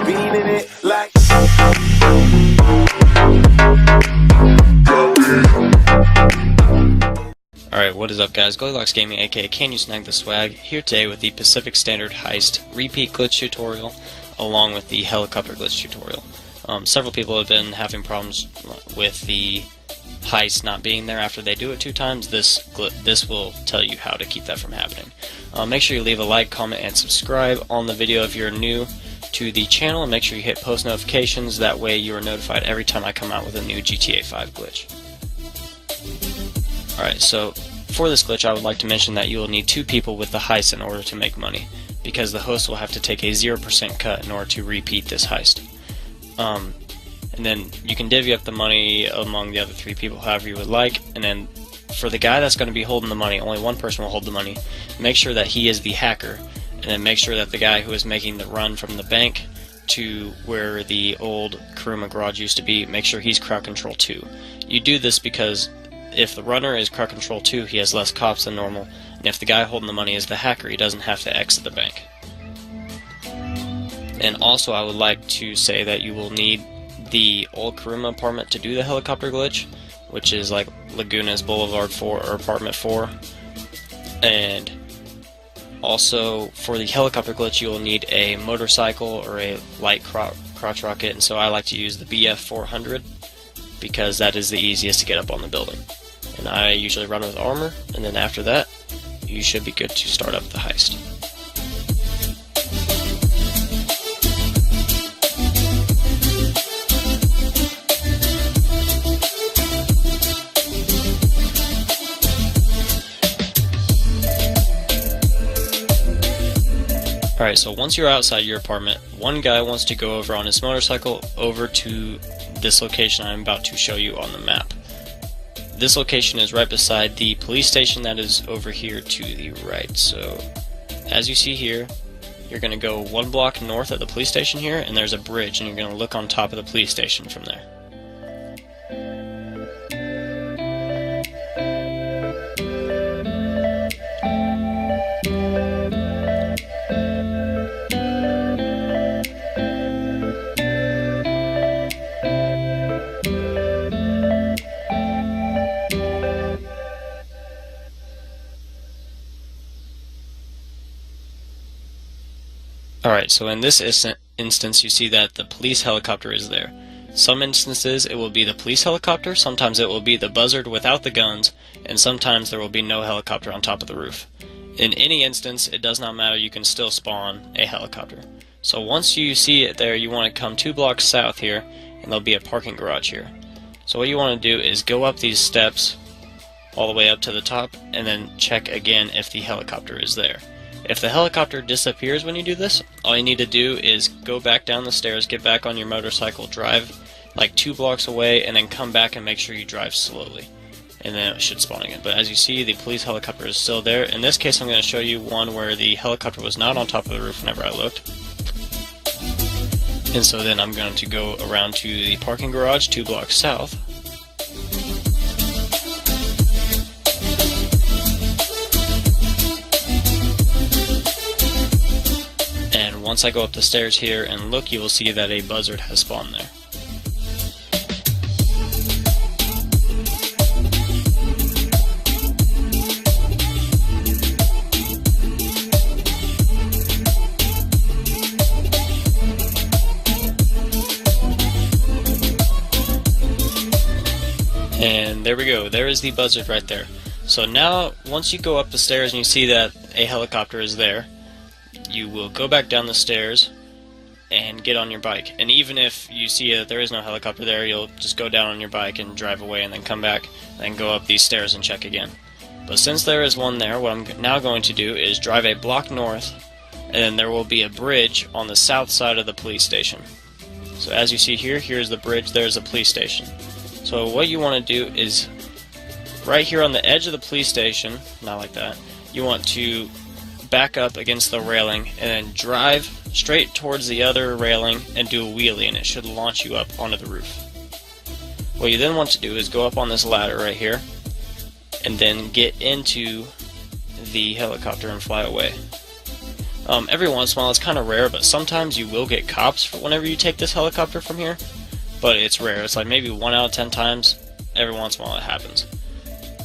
beating it like. Alright, what is up guys? Goldilocks Gaming aka CANuSNAGtheSWAG here today with the Pacific Standard Heist repeat glitch tutorial along with the helicopter glitch tutorial. Several people have been having problems with the heist not being there after they do it 2 times. This will tell you how to keep that from happening. Make sure you leave a like, comment, and subscribe on the video if you're new to the channel, and make sure you hit post notifications, that way you are notified every time I come out with a new GTA 5 glitch. Alright, so for this glitch I would like to mention that you will need 2 people with the heist in order to make money, because the host will have to take a 0% cut in order to repeat this heist. And then you can divvy up the money among the other 3 people however you would like, and then for the guy that's going to be holding the money, only one person will hold the money. Make sure that he is the hacker, and then make sure that the guy who is making the run from the bank to where the old Kuruma garage used to be, make sure he's crowd control 2. You do this because if the runner is crowd control 2, he has less cops than normal, and if the guy holding the money is the hacker, he doesn't have to exit the bank. And also I would like to say that you will need the old Kuruma apartment to do the helicopter glitch, which is like Lagunas Boulevard 4 or apartment 4. And also for the helicopter glitch you will need a motorcycle or a light crotch rocket, and so I like to use the BF 400 because that is the easiest to get up on the building. And I usually run with armor, and then after that you should be good to start up the heist. Alright, so once you're outside your apartment, one guy wants to go over on his motorcycle over to this location I'm about to show you on the map. This location is right beside the police station that is over here to the right. So as you see here, you're going to go 1 block north of the police station here, and there's a bridge, and you're going to look on top of the police station from there. Alright, so in this instance you see that the police helicopter is there. Some instances it will be the police helicopter, sometimes it will be the buzzard without the guns, and sometimes there will be no helicopter on top of the roof. In any instance, it does not matter, you can still spawn a helicopter. So once you see it there, you want to come 2 blocks south here, and there'll be a parking garage here. So what you want to do is go up these steps all the way up to the top, and then check again if the helicopter is there. If the helicopter disappears when you do this, all you need to do is go back down the stairs, get back on your motorcycle, drive like 2 blocks away, and then come back and make sure you drive slowly. And then it should spawn again. But as you see, the police helicopter is still there. In this case, I'm going to show you one where the helicopter was not on top of the roof whenever I looked. And so then I'm going to go around to the parking garage 2 blocks south. Once I go up the stairs here and look, you will see that a buzzard has spawned there. And there we go, there is the buzzard right there. So now, once you go up the stairs and you see that a helicopter is there, you will go back down the stairs and get on your bike. And even if you see that there is no helicopter there, you'll just go down on your bike and drive away and then come back, then go up these stairs and check again. But since there is one there, what I'm now going to do is drive a block north, and then there will be a bridge on the south side of the police station. So as you see here, here's the bridge, there's a police station. So what you want to do is, right here on the edge of the police station, not like that, you want to back up against the railing and then drive straight towards the other railing and do a wheelie, and it should launch you up onto the roof. What you then want to do is go up on this ladder right here and then get into the helicopter and fly away. Every once in a while, it's kind of rare, but sometimes you will get cops for whenever you take this helicopter from here. But it's rare. It's like maybe 1 out of 10 times. Every once in a while it happens.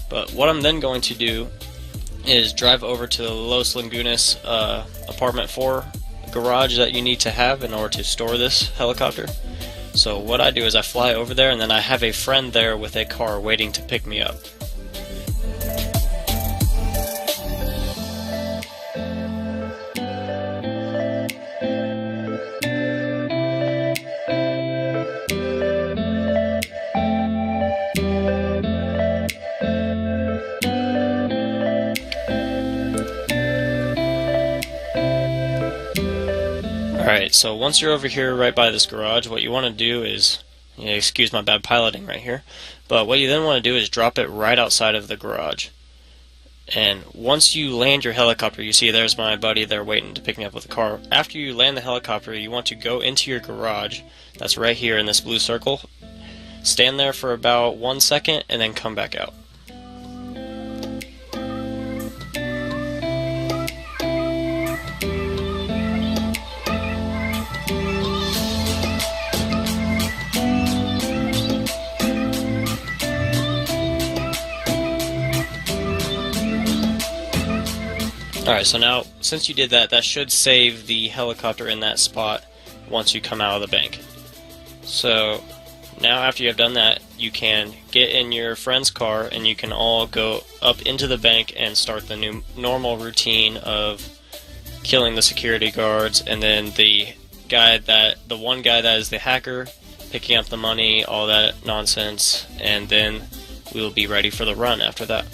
But what I'm then going to do is drive over to the Los Lagunas apartment 4 garage that you need to have in order to store this helicopter. So what I do is I fly over there, and then I have a friend there with a car waiting to pick me up. Alright, so once you're over here right by this garage, what you want to do is, excuse my bad piloting right here, but what you then want to do is drop it right outside of the garage. And once you land your helicopter, you see there's my buddy there waiting to pick me up with the car. After you land the helicopter, you want to go into your garage, that's right here in this blue circle, stand there for about 1 second, and then come back out. Alright, so now, since you did that, that should save the helicopter in that spot once you come out of the bank. So, now after you have done that, you can get in your friend's car and you can all go up into the bank and start the new normal routine of killing the security guards, and then the one guy that is the hacker, picking up the money, all that nonsense, and then we will be ready for the run after that.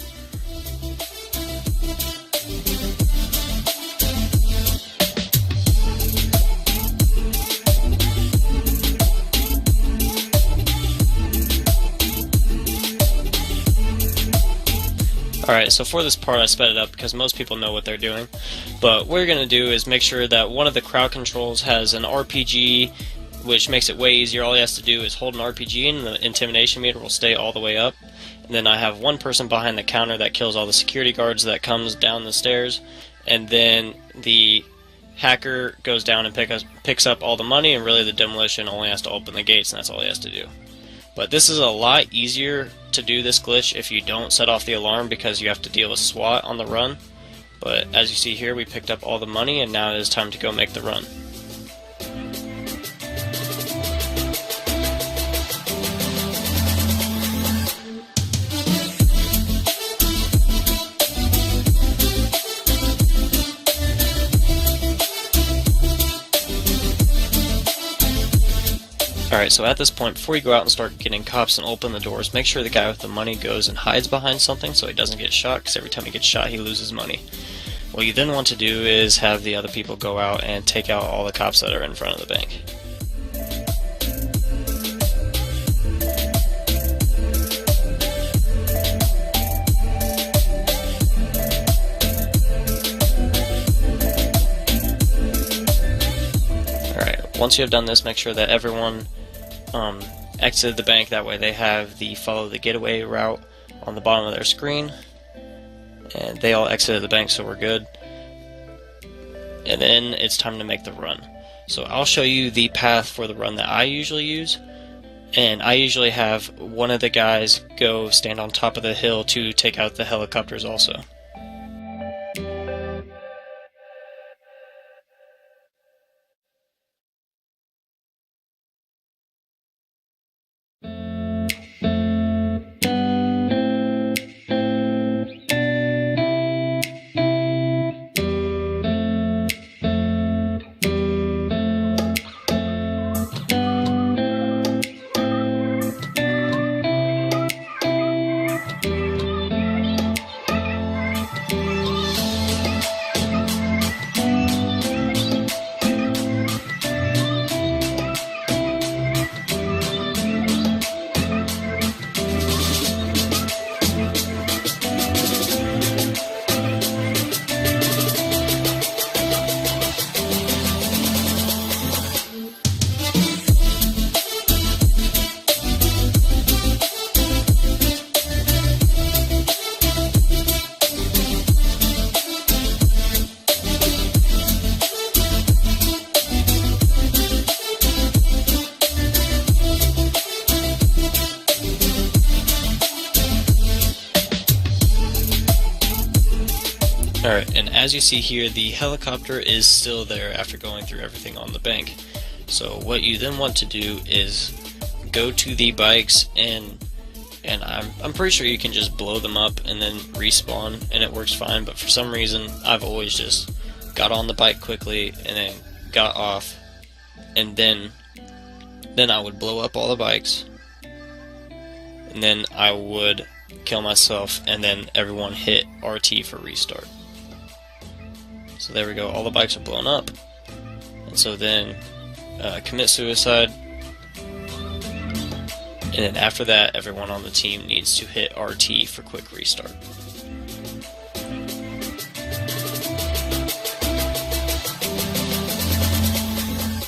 Alright, so for this part I sped it up because most people know what they're doing, but what you're going to do is make sure that one of the crowd controls has an RPG, which makes it way easier. All he has to do is hold an RPG and the intimidation meter will stay all the way up. And then I have one person behind the counter that kills all the security guards that comes down the stairs, and then the hacker goes down and picks up all the money, and really the demolition only has to open the gates, and that's all he has to do. But this is a lot easier to do this glitch if you don't set off the alarm, because you have to deal with SWAT on the run. But as you see here, we picked up all the money, and now it is time to go make the run. Alright, so at this point, before you go out and start getting cops and open the doors, make sure the guy with the money goes and hides behind something so he doesn't get shot, because every time he gets shot, he loses money. What you then want to do is have the other people go out and take out all the cops that are in front of the bank. Alright, once you have done this, make sure that everyone exited the bank. That way they have the follow the getaway route on the bottom of their screen, and they all exited the bank, so we're good. And then it's time to make the run. So I'll show you the path for the run that I usually use, and I usually have one of the guys go stand on top of the hill to take out the helicopters also. Alright, and as you see here, the helicopter is still there after going through everything on the bank. So what you then want to do is go to the bikes, and I'm pretty sure you can just blow them up and then respawn and it works fine, but for some reason I've always just got on the bike quickly and then got off, and then I would blow up all the bikes, and then I would kill myself, and then everyone hit RT for restart. So there we go, all the bikes are blown up, and so then commit suicide, and then after that everyone on the team needs to hit RT for quick restart.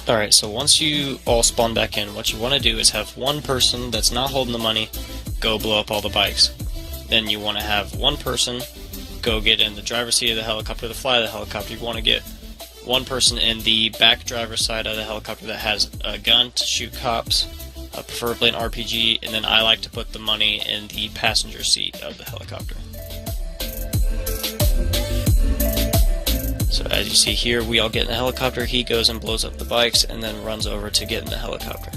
Alright, so once you all spawn back in, what you want to do is have one person that's not holding the money go blow up all the bikes. Then you want to have one person go get in the driver's seat of the helicopter to fly the helicopter. You want to get one person in the back driver's side of the helicopter that has a gun to shoot cops, preferably an RPG, and then I like to put the money in the passenger seat of the helicopter. So as you see here, we all get in the helicopter, he goes and blows up the bikes, and then runs over to get in the helicopter.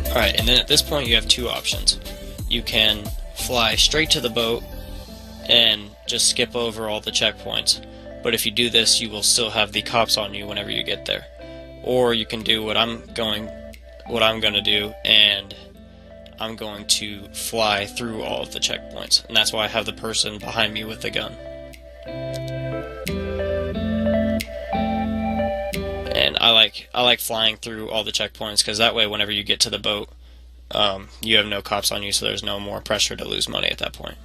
Alright, and then at this point you have two options. You can fly straight to the boat and just skip over all the checkpoints, but if you do this you will still have the cops on you whenever you get there. Or you can do what I'm going to do, and I'm going to fly through all of the checkpoints, and that's why I have the person behind me with the gun. And I like flying through all the checkpoints, because that way whenever you get to the boat, you have no cops on you, so there's no more pressure to lose money at that point.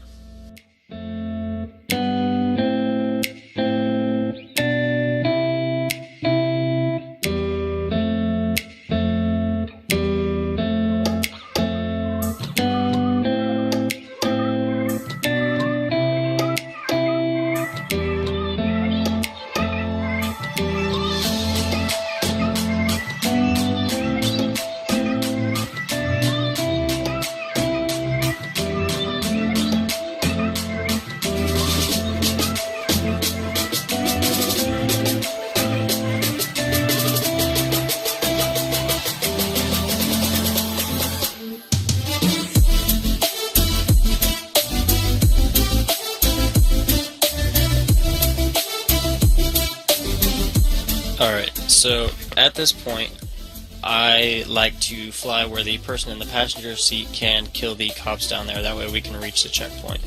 Alright, so at this point, I like to fly where the person in the passenger seat can kill the cops down there, that way we can reach the checkpoint.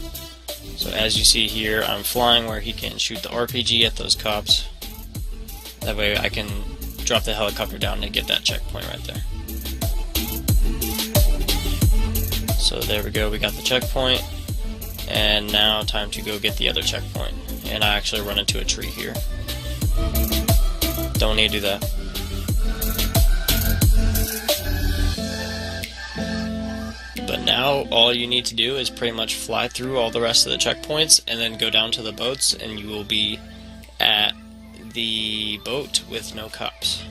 So as you see here, I'm flying where he can shoot the RPG at those cops, that way I can drop the helicopter down and get that checkpoint right there. So there we go, we got the checkpoint, and now time to go get the other checkpoint. And I actually run into a tree here. Don't need to do that. But now all you need to do is pretty much fly through all the rest of the checkpoints and then go down to the boats, and you will be at the boat with no cops.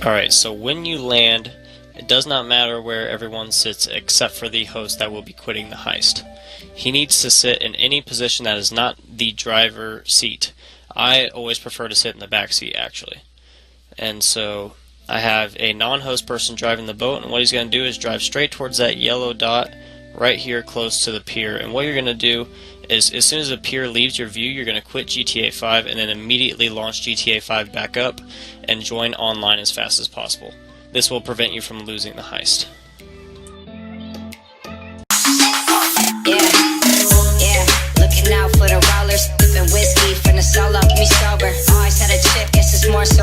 Alright, so when you land does not matter where everyone sits except for the host that will be quitting the heist. He needs to sit in any position that is not the driver seat. I always prefer to sit in the back seat, actually. And so I have a non-host person driving the boat, and what he's going to do is drive straight towards that yellow dot right here close to the pier. And what you're going to do is, as soon as the pier leaves your view, you're going to quit GTA 5 and then immediately launch GTA 5 back up and join online as fast as possible. This will prevent you from losing the heist. Yeah, looking out for the rollers, sipping whiskey, finna solo, me sober. Always had a chick, guess it's more so